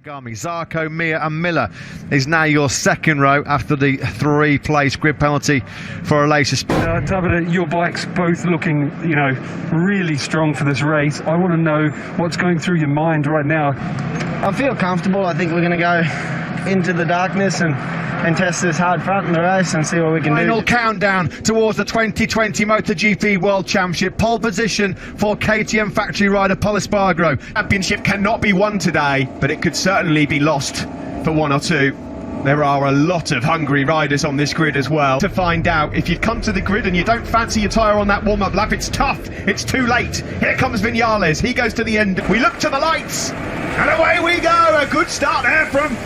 Nakagami, Zarco, Mir and Miller is now your second row after the 3-place grid penalty for Alacia. David, your bike's both looking, really strong for this race. I want to know what's going through your mind right now. I feel comfortable. I think we're going to go into the darkness and test this hard front in the race and see what we can do. Final countdown towards the 2020 MotoGP World Championship. Pole position for KTM factory rider Pol Espargaro. Championship cannot be won today, but it could certainly be lost for one or two. There are a lot of hungry riders on this grid as well. To find out, if you've come to the grid and you don't fancy your tyre on that warm-up lap, it's tough, it's too late. Here comes Vinales, he goes to the end. We look to the lights, and away we go. A good start there from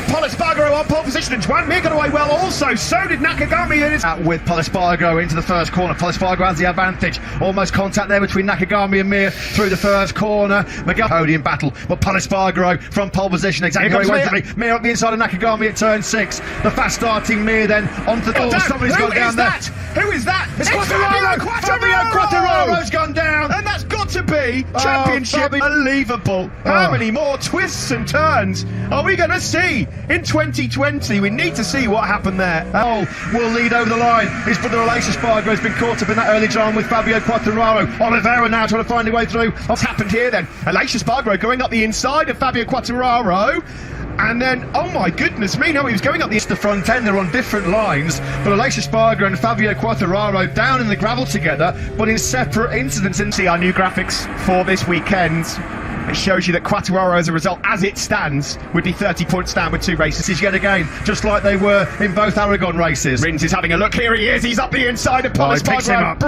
Pol Espargaro on pole position, and Joan Mir got away well also. So did Nakagami. Out with Pol Espargaro into the first corner. Pol Espargaro has the advantage. Almost contact there between Nakagami and Mir through the first corner. Miguel podium battle, but Pol Espargaro from pole position exactly where he wants to be. Mir up the inside of Nakagami at turn 6. The fast starting Mir then onto the door. Somebody's gone down there. Who is that? It's Quartararo! Fabio Quartararo's gone down! And that's got to be championship unbelievable. How many more twists and turns are we going to see in 2020? We need to see what happened there. Will lead over the line. His brother Alacia Espargaro has been caught up in that early drama with Fabio Quartararo. Oliveira now trying to find a way through. What's happened here then? Alacia Espargaro going up the inside of Fabio Quartararo. And then, oh my goodness me, no, he was going up the front end. They're on different lines, but Alacia Espargaro and Fabio Quartararo down in the gravel together, but in separate incidents. See our new graphics for this weekend. It shows you that Quartararo, as a result, as it stands, would be 30 points down with 2 races yet again, just like they were in both Aragon races. Rins is having a look. Here he is. He's up the inside of Pol Espargaro.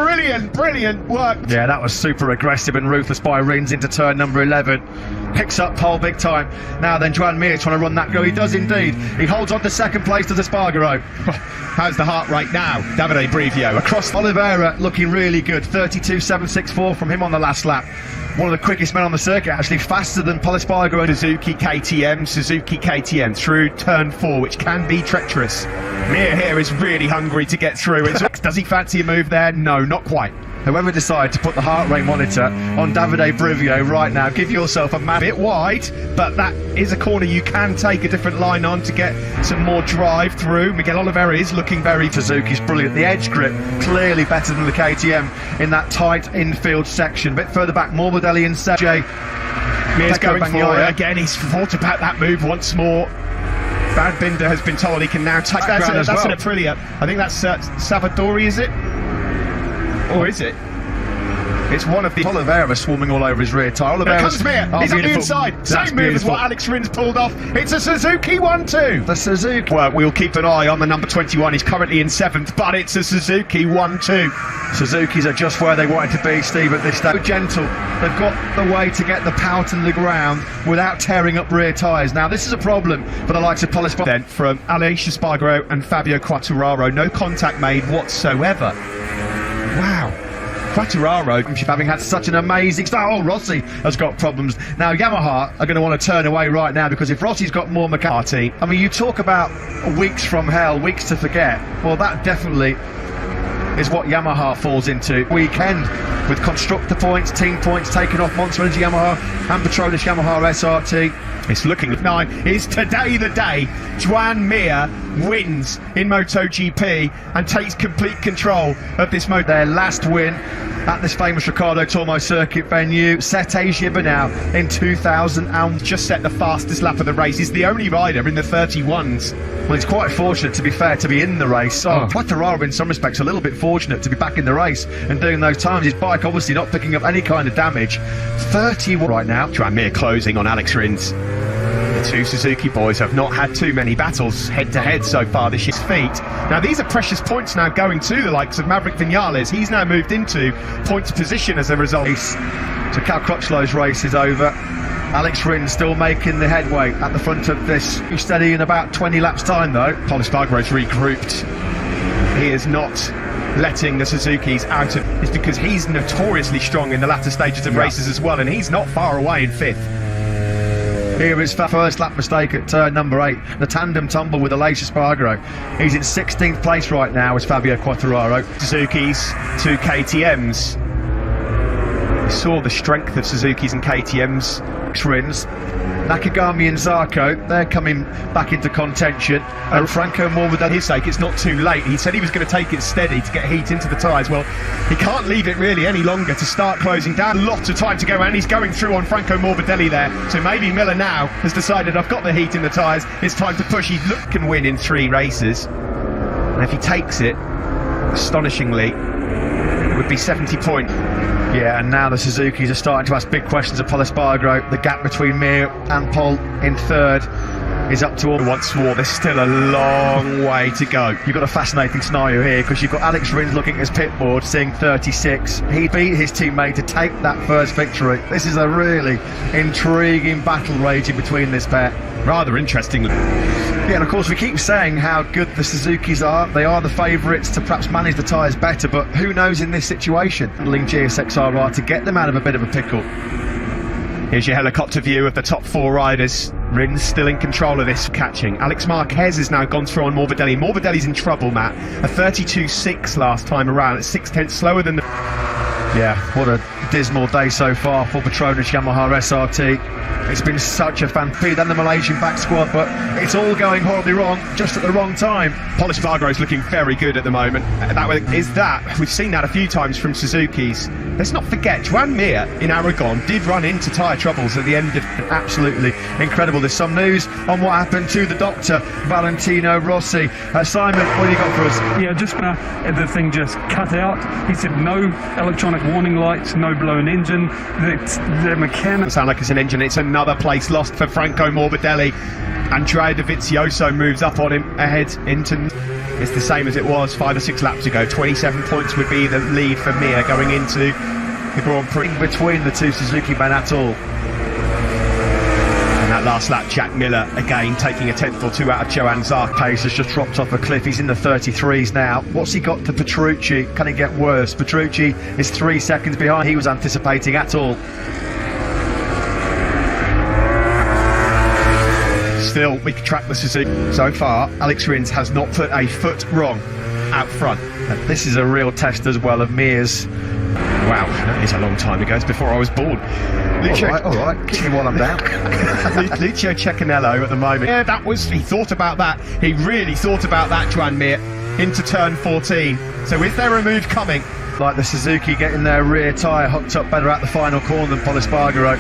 Brilliant work. Yeah, that was super aggressive and ruthless by Rins into turn number 11. Picks up pole big time. Now then, Joan Mir trying to run that go. He does indeed. He holds on to second place to Espargaro. How's the heart rate now? Davide Brivio across. Oliveira looking really good. 32.764 from him on the last lap. One of the quickest men on the circuit, actually faster than Pol Espargaro. And Suzuki KTM through turn 4, which can be treacherous. Mir here is really hungry to get through. Does he fancy a move there? No, not quite. Whoever decides to put the heart rate monitor on Davide Brivio right now, give yourself a bit wide, but that is a corner you can take a different line on to get some more drive through. Miguel Oliveira is looking very... Suzuki's brilliant. The edge grip clearly better than the KTM in that tight infield section. A bit further back, Morbidelli and Sergey. Mir's going for it again. He's thought about that move once more. Brad Binder has been told he can now take that ground as well. That's an Aprilia. I think that's Savadori, is it? Or is it? It's one of the... Oliveira swarming all over his rear tyre. Here comes Mir. He's on the inside. Same move as what Alex Rins pulled off. It's a Suzuki 1-2. The Suzuki. Well, we'll keep an eye on the number 21. He's currently in 7th, but it's a Suzuki 1-2. Suzuki's are just where they wanted to be, Steve, at this stage. So gentle. They've got the way to get the power to the ground without tearing up rear tyres. Now, this is a problem for the likes of Pol Espargaro. Then, from Alacia Espargaro and Fabio Quartararo, no contact made whatsoever. Wow. Quartararo, having had such an amazing start. Oh, Rossi has got problems. Now, Yamaha are going to want to turn away right now, because if Rossi's got more mechanical... I mean, you talk about weeks from hell, weeks to forget. Well, that definitely is what Yamaha falls into. Weekend with constructor points, team points taken off Monster Energy Yamaha and Petronas Yamaha SRT. It's looking at 9. Is today the day Joan Mir wins in MotoGP and takes complete control of this motor? Their last win at this famous Ricardo Tormo circuit venue, Sete Gibernau in 2000, and just set the fastest lap of the race. He's the only rider in the 31s. Well, he's quite fortunate, to be fair, to be in the race. Quartararo, in some respects, a little bit fortunate to be back in the race and doing those times. His bike obviously not picking up any kind of damage. 31 right now. Joan Mir closing on Alex Rins. The two Suzuki boys have not had too many battles head-to-head so far this year's feet. Now, these are precious points now going to the likes of Maverick Vinales. He's now moved into points position as a result. So Cal Crutchlow's race is over. Alex Rins still making the headway at the front of this. He's steady in about 20 laps time, though. Pol Espargaro's regrouped. He is not letting the Suzukis out of... It's because he's notoriously strong in the latter stages of races as well, and he's not far away in 5th. Here is first lap mistake at turn number 8. The tandem tumble with Alacia Espargaro. He's in 16th place right now as Fabio Quartararo. Suzuki's, 2 KTMs. Saw the strength of Suzuki's and KTM's. Rins, Nakagami and Zarco, they're coming back into contention. And Franco For his sake, it's not too late. He said he was going to take it steady to get heat into the tyres. Well, he can't leave it really any longer to start closing down. Lots of time to go, and he's going through on Franco Morbidelli there. So maybe Miller now has decided, I've got the heat in the tyres, it's time to push. He can win in 3 races. And if he takes it, astonishingly, it would be 70 points. Yeah, and now the Suzukis are starting to ask big questions of Pol Espargaro. The gap between Mir and Pol in third is up to all. Once more, there's still a long way to go. You've got a fascinating scenario here because you've got Alex Rins looking at his pit board, seeing 36. He beat his teammate to take that first victory. This is a really intriguing battle raging between this pair. Rather interestingly. Yeah, and of course we keep saying how good the Suzukis are. They are the favourites to perhaps manage the tyres better, but who knows in this situation? Handling GSX-RR to get them out of a bit of a pickle. Here's your helicopter view of the top 4 riders. Rins still in control of this catching. Alex Marquez has now gone through on Morbidelli. Morbidelli's in trouble, Matt. A 32.6 last time around. It's 6/10 slower than the... Yeah, what a dismal day so far for Petronas Yamaha SRT. It's been such a fan feed and the Malaysian back squad, but it's all going horribly wrong just at the wrong time. Pol Espargaro's looking very good at the moment. We've seen that a few times from Suzuki's. Let's not forget, Joan Mir in Aragon did run into tyre troubles at the end of... Absolutely incredible. There's some news on what happened to the doctor, Valentino Rossi. Simon, what have you got for us? Yeah, just the thing just cut out. He said no electronic warning lights, no blown engine. The mechanic... Doesn't sound like it's an engine. It's another place lost for Franco Morbidelli. Andrea Dovizioso moves up on him ahead into... It's the same as it was 5 or 6 laps ago. 27 points would be the lead for Mir going into the Grand Prix. Between the two Suzuki men at all. And that last lap, Jack Miller again taking a 10th or 2 out of Johan Zarco. Pace has just dropped off a cliff. He's in the 33s now. What's he got to Petrucci? Can it get worse? Petrucci is 3 seconds behind. He was anticipating at all. Still, we can track the Suzuki. So far, Alex Rins has not put a foot wrong out front. And this is a real test as well of Mir's. Wow, that is a long time ago. It's before I was born. All right, kick me while I'm down. Lucio Cecchinello at the moment. Yeah, he thought about that. He really thought about that, Joan Mir, into turn 14. So is there a move coming? Like the Suzuki getting their rear tyre hooked up better at the final corner than Pol Espargaro.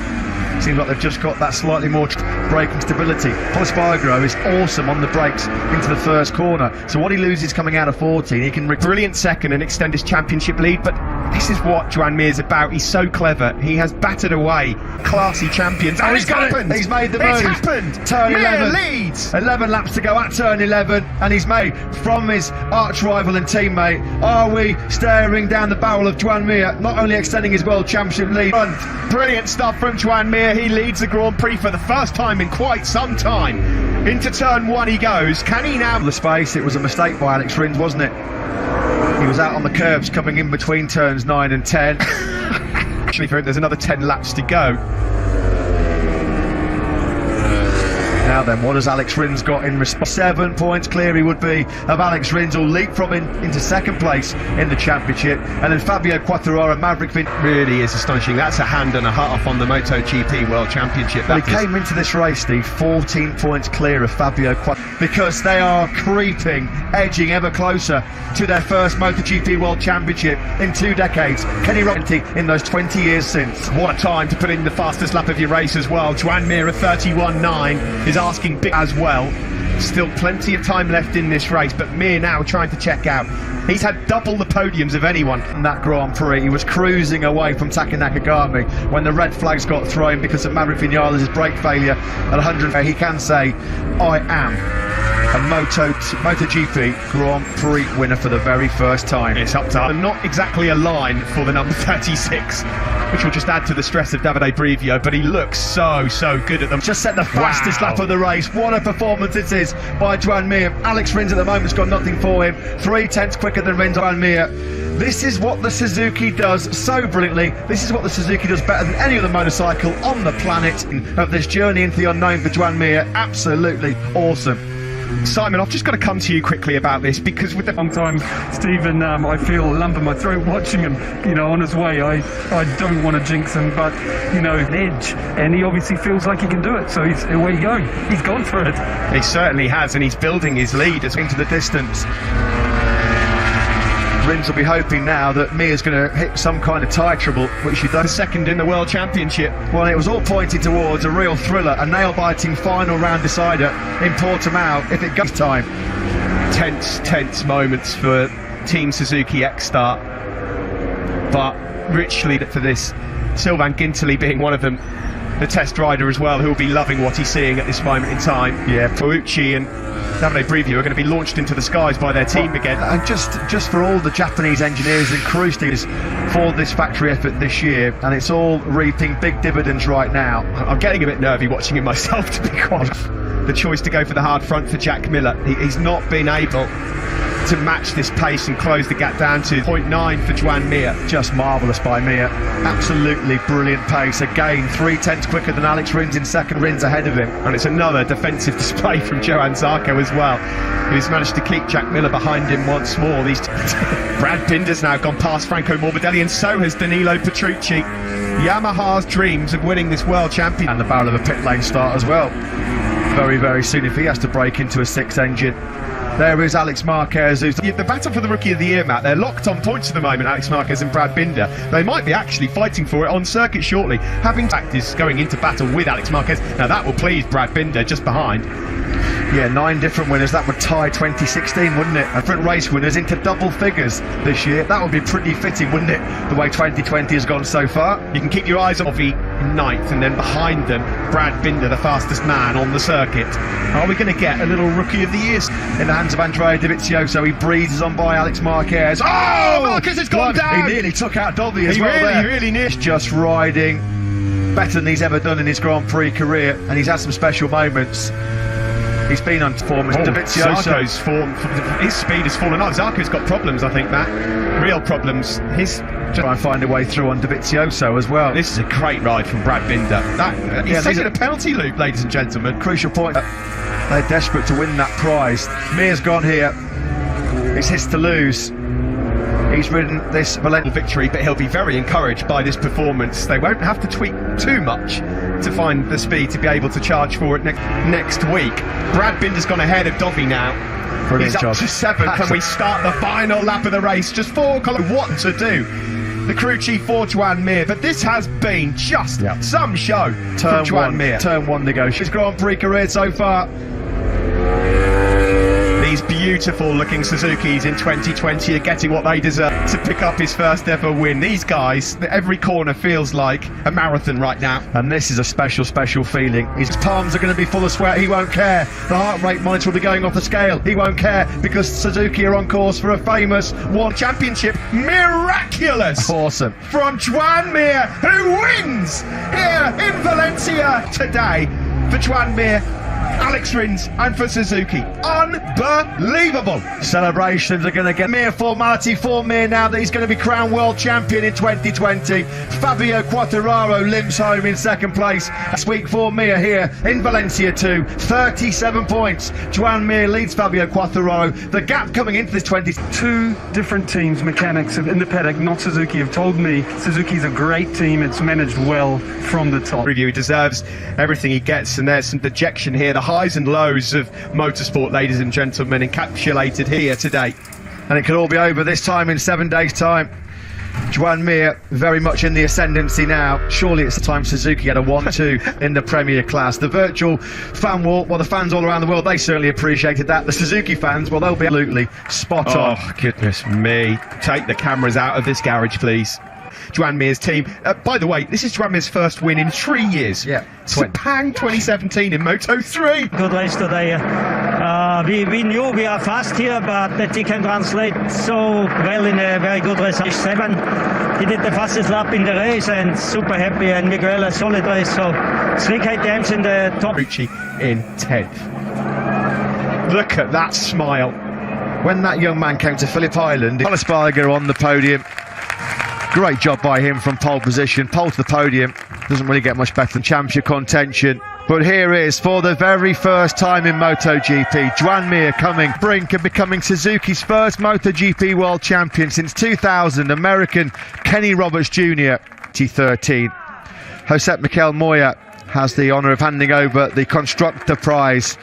Seems like they've just got that slightly more braking stability. Pol Espargaro is awesome on the brakes into the first corner. So what he loses coming out of 14, he can... Brilliant second and extend his championship lead, but this is what Joan Mir's about. He's so clever. He has battered away classy champions. Oh, it's happened! He's made the move. It's happened! Turn Mir 11. leads! 11 laps to go at turn 11, and he's made from his arch rival and teammate. Are we staring down the barrel of Joan Mir, not only extending his world championship lead? Brilliant stuff from Joan Mir. He leads the Grand Prix for the first time in quite some time. Into turn 1 he goes. Can he now... The space, it was a mistake by Alex Rins, wasn't it? He was out on the curbs coming in between turns 9 and 10. Actually, there's another 10 laps to go. Now then, what has Alex Rins got in response? 7 points clear he would be of Alex Rins, who'll leapfrog into second place in the championship. And then Fabio Quartararo, Maverick Vin... Really is astonishing. That's a hand and a half on the MotoGP World Championship. Well, he came into this race, Steve, 14 points clear of Fabio Quartararo, because they are creeping, edging ever closer to their first MotoGP World Championship in 2 decades. Kenny Roberti in those 20 years since. What a time to put in the fastest lap of your race as well. Joan Mir, 31.9, is asking big as well. Still plenty of time left in this race, but Mir now trying to check out. He's had double the podiums of anyone in that Grand Prix. He was cruising away from Taka Nakagami when the red flags got thrown because of Maverick Vinales' brake failure at 100. He can say, I am a MotoGP Grand Prix winner for the very first time. It's up to not exactly a line for the number 36, which will just add to the stress of Davide Brivio, but he looks so good at them. Just set the fastest lap of the race. What a performance it is by Joan Mir. Alex Rins at the moment's got nothing for him. 3/10 quicker than Rins. Joan Mir. This is what the Suzuki does so brilliantly. This is what the Suzuki does better than any other motorcycle on the planet. Of this journey into the unknown for Joan Mir, absolutely awesome. Simon, I've just got to come to you quickly about this, because with the Long time, Stephen, I feel a lump in my throat watching him, on his way. I don't want to jinx him, but, edge, and he obviously feels like he can do it, so away you go. He's gone for it. He certainly has, and he's building his lead into the distance. Rins will be hoping now that Mia's going to hit some kind of tyre trouble, which she does. Second in the World Championship. Well, it was all pointed towards a real thriller, a nail-biting final round decider in Portimao if it goes time. Tense moments for Team Suzuki X-Start, but richly for this, Sylvain Guintoli being one of them, the test rider as well, who will be loving what he's seeing at this moment in time. Yeah, Fuucci and Davide Brivio are going to be launched into the skies by their team again. And just for all the Japanese engineers and crew steers for this factory effort this year, and it's all reaping big dividends right now. I'm getting a bit nervy watching it myself, to be quite honest. The choice to go for the hard front for Jack Miller. He's not been able to match this pace and close the gap down to 0.9 for Joan Mir. Just marvellous by Mir. Absolutely brilliant pace. Again, 3/10 quicker than Alex Rins in second. Rins ahead of him. And it's another defensive display from Johann Zarco as well, who's managed to keep Jack Miller behind him once more. Brad Binder's now gone past Franco Morbidelli, and so has Danilo Petrucci. Yamaha's dreams of winning this world champion. And the barrel of a pit lane start as well. Very, very soon if he has to break into a 6 engine. There is Alex Marquez. Who's the battle for the Rookie of the Year, Matt. They're locked on points at the moment, Alex Marquez and Brad Binder. They might be actually fighting for it on circuit shortly. Having practice going into battle with Alex Marquez. Now that will please Brad Binder just behind. Yeah, 9 different winners. That would tie 2016, wouldn't it? Different race winners into double figures this year. That would be pretty fitting, wouldn't it? The way 2020 has gone so far. You can keep your eyes on Ovi in 9th, and then behind them, Brad Binder, the fastest man on the circuit. Are we going to get a little Rookie of the Year in the hands of Andrea Dovizioso? He breezes on by Alex Marquez. Oh, Marquez has gone down! He nearly took out Dovi as well. He really near. He's just riding better than he's ever done in his Grand Prix career, and he's had some special moments. He's been on form as Dovizioso. Zarco's form, his speed has fallen off. Zarco's got problems, I think, Matt. Real problems. Try and find a way through on Dovizioso as well. This is a great ride from Brad Binder. He's taken a penalty loop, ladies and gentlemen. Crucial point. They're desperate to win that prize. Mir's gone here. It's his to lose. He's ridden this Valencia victory, but he'll be very encouraged by this performance. They won't have to tweak too much to find the speed to be able to charge for it next week. Brad Binder's gone ahead of Dovi now. Brilliant He's up to 7th, and we start the final lap of the race. Just 4 kilometres. What to do? The crew chief for Joan Mir, but this has been just some show from Joan Mir. Turn 1 negotiations. Grand Prix career so far. These beautiful looking Suzukis in 2020 are getting what they deserve to pick up his first ever win. These guys, every corner feels like a marathon right now. And this is a special feeling. His palms are going to be full of sweat. He won't care. The heart rate monitor will be going off the scale. He won't care, because Suzuki are on course for a famous World Championship. Miraculous! Awesome. From Joan Mir, who wins here in Valencia today. For Joan Mir, Alex Rins, and for Suzuki. Unbelievable! Celebrations are going to get mere formality for Mir now that he's going to be crowned world champion in 2020. Fabio Quartararo limps home in second place. Last week for Mir here in Valencia too. 37 points. Joan Mir leads Fabio Quartararo. The gap coming into this 2 different teams, mechanics in the paddock, not Suzuki, have told me Suzuki's a great team. It's managed well from the top. He deserves everything he gets, and there's some dejection here. The highs and lows of motorsport, ladies and gentlemen, encapsulated here today. And it could all be over this time in 7 days' time. Joan Mir very much in the ascendancy now. Surely it's the time Suzuki had a 1-2 in the Premier class. The virtual fan wall, well, the fans all around the world, they certainly appreciated that. The Suzuki fans, well, they'll be absolutely spot on. Oh, goodness me. Take the cameras out of this garage, please. Joan Mir's team. By the way, this is Joan Mir's first win in 3 years. Yeah. Sepang 2017 in Moto3. Good race today. We knew we are fast here, but that he can translate so well in a very good race. 7. He did the fastest lap in the race, and super happy. And Miguel, a solid race. So 3 KTMs in the top. Rucci in 10th. Look at that smile. When that young man came to Phillip Island, Carlos Sparger on the podium. Great job by him from pole position, pole to the podium. Doesn't really get much better than championship contention. But here is, for the very first time in MotoGP, Joan Mir coming brink of becoming Suzuki's first MotoGP world champion since 2000, American Kenny Roberts Jr. T13. Josep Miquel Moya has the honour of handing over the Constructor Prize.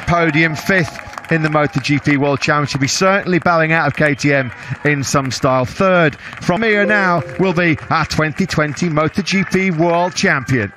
Podium 5th in the MotoGP World Championship. He's certainly bowing out of KTM in some style. 3rd from Mir now will be our 2020 MotoGP World Champion.